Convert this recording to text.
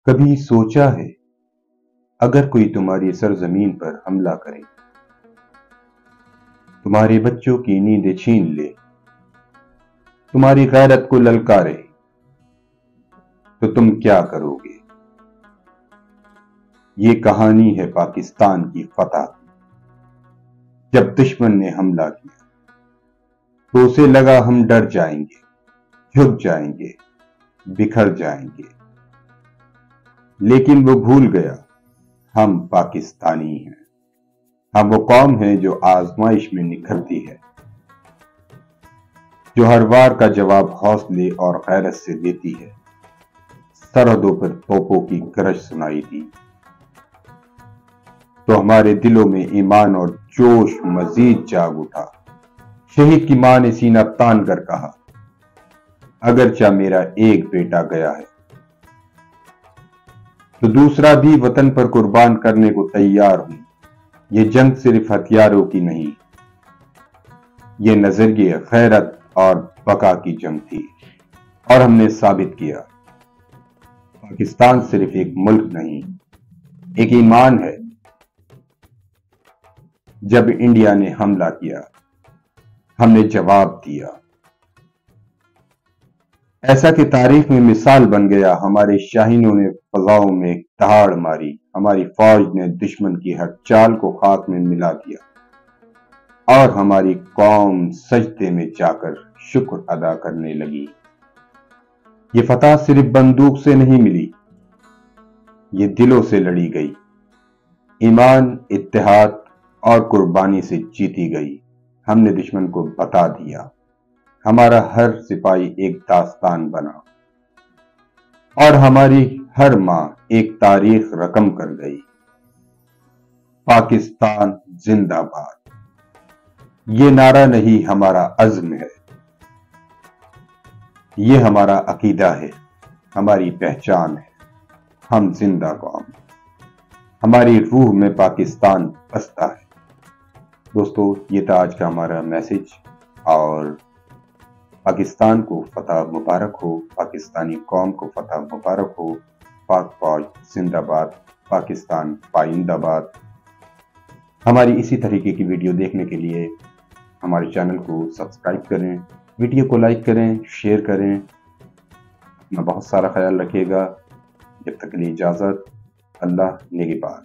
کبھی سوچا ہے اگر کوئی تمہاری سرزمین پر حملہ کرے، تمہارے بچوں کی نیندیں چھین لے، تمہاری غیرت کو للکارے، تو تم کیا کرو گے؟ یہ کہانی ہے پاکستان کی فتح کی۔ جب دشمن نے حملہ کیا تو اسے لگا ہم ڈر جائیں گے، جھک جائیں گے، بکھر جائیں گے، لیکن وہ بھول گیا ہم پاکستانی ہیں۔ ہم وہ قوم ہیں جو آزمائش میں نکھرتی ہے، جو ہر وار کا جواب حوصلے اور غیرت سے دیتی ہے۔ سرحدوں پر توپوں کی گرج سنائی دی تو ہمارے دلوں میں ایمان اور جوش مزید جاگ اٹھا۔ شہید کی ماں نے سینہ تان کر کہا، اگرچہ میرا ایک بیٹا گیا ہے تو دوسرا بھی وطن پر قربان کرنے کو تیار ہوں۔ یہ جنگ صرف ہتھیاروں کی نہیں، یہ نظریے، غیرت اور بقا کی جنگ تھی، اور ہم نے ثابت کیا پاکستان صرف ایک ملک نہیں، ایک ایمان ہے۔ جب انڈیا نے حملہ کیا، ہم نے جواب دیا، ایسا کہ تاریخ میں مثال بن گیا۔ ہمارے شاہینوں نے فضاؤں میں دہاڑ ماری، ہماری فوج نے دشمن کی ہر چال کو خاک میں ملا دیا، اور ہماری قوم سجدے میں جا کر شکر ادا کرنے لگی۔ یہ فتح صرف بندوق سے نہیں ملی، یہ دلوں سے لڑی گئی، ایمان، اتحاد اور قربانی سے جیتی گئی۔ ہم نے دشمن کو بتا دیا، ہمارا ہر سپاہی ایک داستان بنا، اور ہماری ہر ماں ایک تاریخ رقم کر گئی۔ پاکستان زندہ باد، یہ نعرہ نہیں، ہمارا عزم ہے، یہ ہمارا عقیدہ ہے، ہماری پہچان ہے۔ ہم زندہ قوم، ہماری روح میں پاکستان بستا ہے۔ دوستو، یہ تھا آج کا ہمارا میسج، اور پاکستان کو فتح مبارک ہو، پاکستانی قوم کو فتح مبارک ہو۔ پاک فوج زندہ باد، پاکستان پائندہ باد۔ ہماری اسی طریقے کی ویڈیو دیکھنے کے لیے ہمارے چینل کو سبسکرائب کریں، ویڈیو کو لائک کریں، شیئر کریں۔ اپنا بہت سارا خیال رکھیے گا۔ جب تک کے لیے اجازت، اللہ نگہبان۔